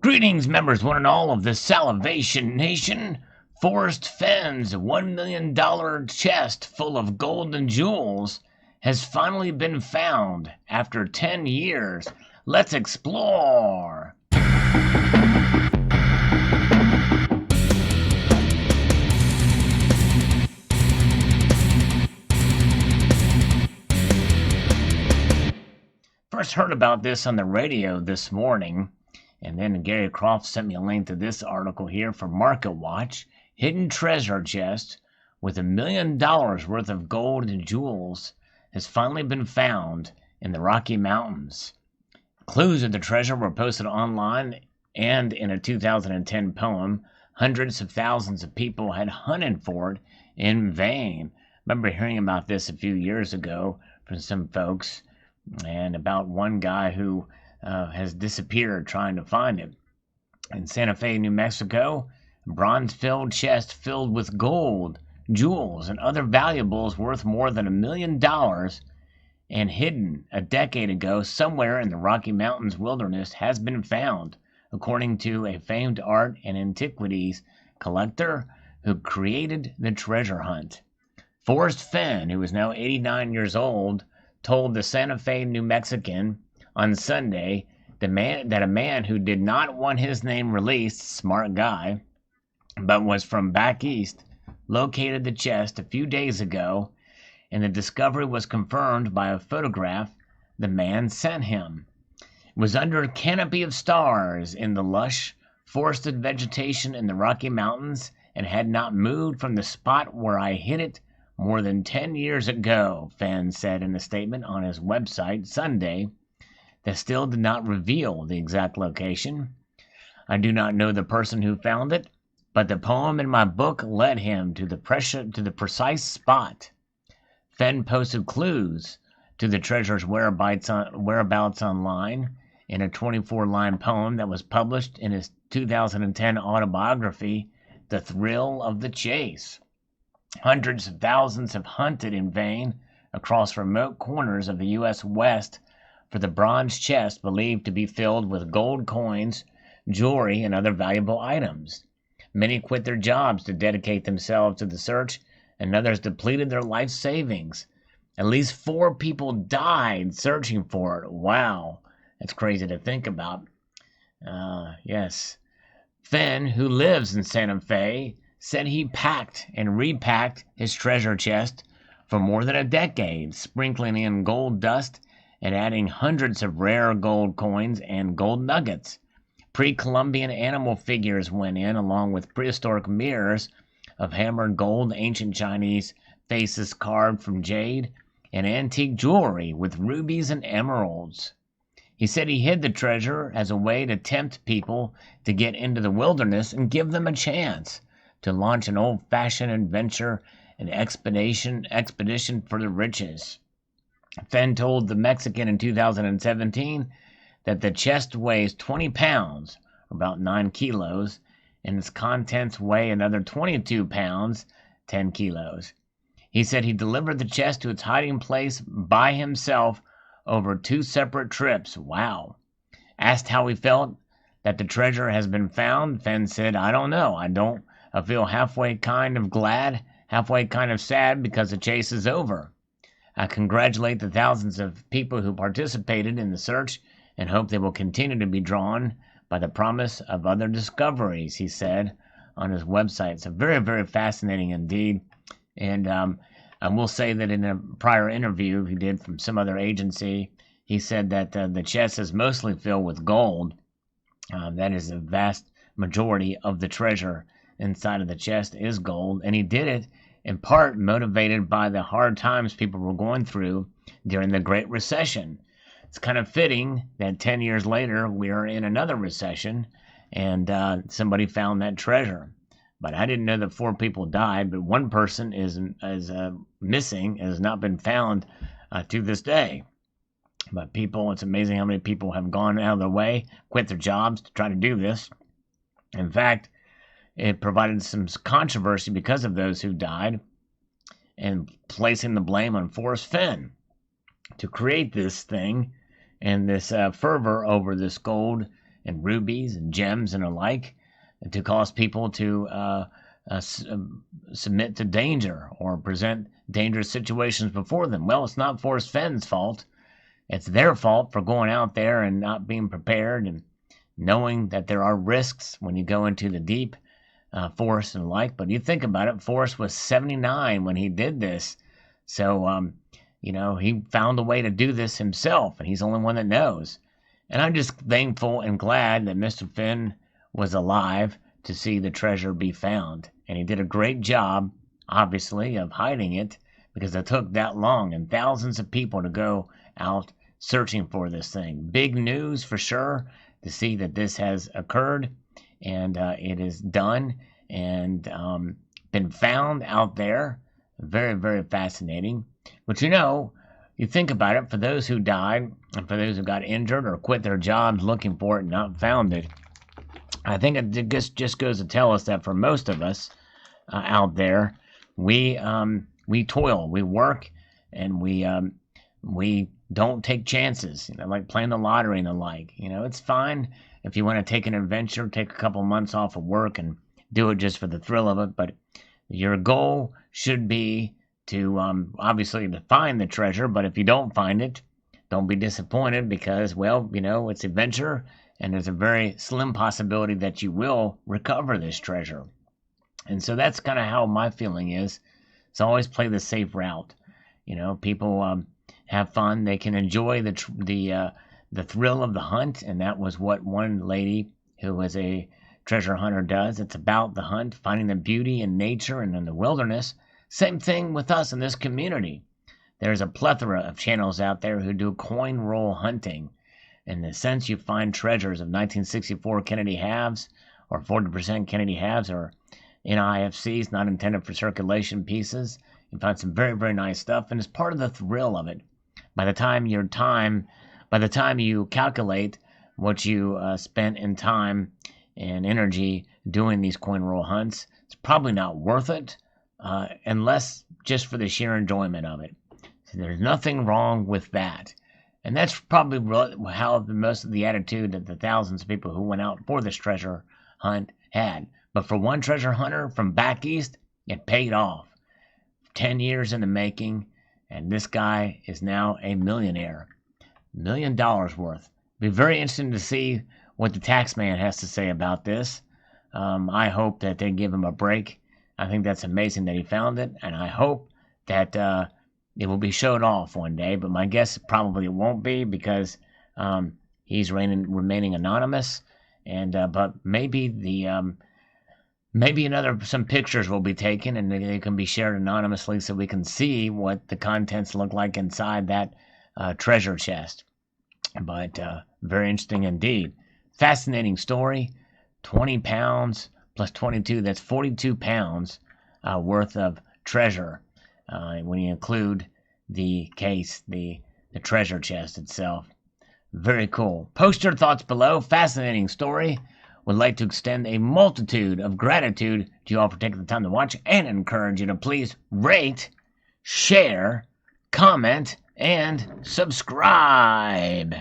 Greetings, members, one and all of the Salivation Nation. Forrest Fenn's $1 million chest full of gold and jewels has finally been found after 10 years. Let's explore. First heard about this on the radio this morning. And then Gary Croft sent me a link to this article here from MarketWatch. Hidden treasure chest with $1 million worth of gold and jewels has finally been found in the Rocky Mountains. Clues of the treasure were posted online and in a 2010 poem. Hundreds of thousands of people had hunted for it in vain. I remember hearing about this a few years ago from some folks, and about one guy who has disappeared trying to find it. In Santa Fe, New Mexico, a bronze-filled chest filled with gold, jewels, and other valuables worth more than $1 million and hidden a decade ago somewhere in the Rocky Mountains wilderness has been found, according to a famed art and antiquities collector who created the treasure hunt. Forrest Fenn, who is now 89 years old, told the Santa Fe New Mexican on Sunday that a man who did not want his name released, smart guy, but was from back east, located the chest a few days ago, and the discovery was confirmed by a photograph the man sent him. It was under a canopy of stars in the lush, forested vegetation in the Rocky Mountains and had not moved from the spot where I hid it more than 10 years ago, Fenn said in a statement on his website Sunday that still did not reveal the exact location. I do not know the person who found it, but the poem in my book led him to the precise spot. Fenn posted clues to the treasure's whereabouts online in a 24-line poem that was published in his 2010 autobiography, The Thrill of the Chase. Hundreds of thousands have hunted in vain across remote corners of the U.S. West for the bronze chest believed to be filled with gold coins, jewelry, and other valuable items. Many quit their jobs to dedicate themselves to the search, and others depleted their life savings. At least 4 people died searching for it. Wow, that's crazy to think about. Yes. Fenn, who lives in Santa Fe, said he packed and repacked his treasure chest for more than a decade, sprinkling in gold dust and adding hundreds of rare gold coins and gold nuggets. Pre-Columbian animal figures went in, along with prehistoric mirrors of hammered gold, ancient Chinese faces carved from jade, and antique jewelry with rubies and emeralds. He said he hid the treasure as a way to tempt people to get into the wilderness and give them a chance to launch an old-fashioned adventure and expedition for the riches. Fenn told the Mexican in 2017 that the chest weighs 20 pounds, or about 9 kilos, and its contents weigh another 22 pounds, 10 kilos. He said he delivered the chest to its hiding place by himself over 2 separate trips. Wow. Asked how he felt that the treasure has been found, Fenn said, I don't know. I feel halfway kind of glad, halfway kind of sad because the chase is over. I congratulate the thousands of people who participated in the search and hope they will continue to be drawn by the promise of other discoveries, he said on his website. So very, very fascinating indeed. And I will say that in a prior interview he did from some other agency, he said that the chest is mostly filled with gold. That is the vast majority of the treasure inside of the chest is gold. And he did it in part motivated by the hard times people were going through during the Great Recession. It's kind of fitting that 10 years later we are in another recession and somebody found that treasure. But I didn't know that 4 people died, but 1 person is missing and has not been found to this day. But people, it's amazing how many people have gone out of their way, quit their jobs to try to do this. In fact, it provided some controversy because of those who died and placing the blame on Forrest Fenn to create this thing and this fervor over this gold and rubies and gems and the like, to cause people to submit to danger or present dangerous situations before them. Well, it's not Forrest Fenn's fault. It's their fault for going out there and not being prepared and knowing that there are risks when you go into the deep forest and the like. But you think about it, Forrest was 79 when he did this. So, he found a way to do this himself, and he's the only one that knows. And I'm just thankful and glad that Mr. Fenn was alive to see the treasure be found. And he did a great job, obviously, of hiding it, because it took that long and thousands of people to go out searching for this thing. Big news for sure to see that this has occurred, and it is done and been found out there. Very, very fascinating. But you think about it, for those who died and for those who got injured or quit their jobs looking for it and not found it, I think it just goes to tell us that for most of us out there, we toil, we work, and we don't take chances, like playing the lottery and the like. It's fine if you want to take an adventure, take a couple months off of work and do it just for the thrill of it, but your goal should be to obviously to find the treasure. But if you don't find it, don't be disappointed, because, it's adventure, and there's a very slim possibility that you will recover this treasure. And so that's kind of how my feeling is. So always play the safe route. People have fun. They can enjoy the thrill of the hunt, and that was what one lady who was a treasure hunter does. It's about the hunt, finding the beauty in nature and in the wilderness. Same thing with us in this community. There's a plethora of channels out there who do coin roll hunting. In the sense, you find treasures of 1964 Kennedy halves or 40% Kennedy halves or NIFCs, not intended for circulation pieces. You find some very, very nice stuff, and it's part of the thrill of it. By the time you calculate what you spent in time and energy doing these coin roll hunts, it's probably not worth it, unless just for the sheer enjoyment of it. So there's nothing wrong with that. And that's probably how most of the attitude that the thousands of people who went out for this treasure hunt had. But for one treasure hunter from back east, it paid off. 10 years in the making, and this guy is now a millionaire. $1 million worth. Be very interesting to see what the tax man has to say about this. I hope that they give him a break. I think that's amazing that he found it, and I hope that it will be showed off one day, but my guess probably it won't be, because he's remaining anonymous, and but maybe some pictures will be taken and they can be shared anonymously so we can see what the contents look like inside that treasure chest. But very interesting indeed. Fascinating story. 20 pounds plus 22, that's 42 pounds worth of treasure when you include the case, the treasure chest itself. Very cool. Post your thoughts below. Fascinating story. Would like to extend a multitude of gratitude to you all for taking the time to watch, and encourage you to please rate, share, comment, and subscribe.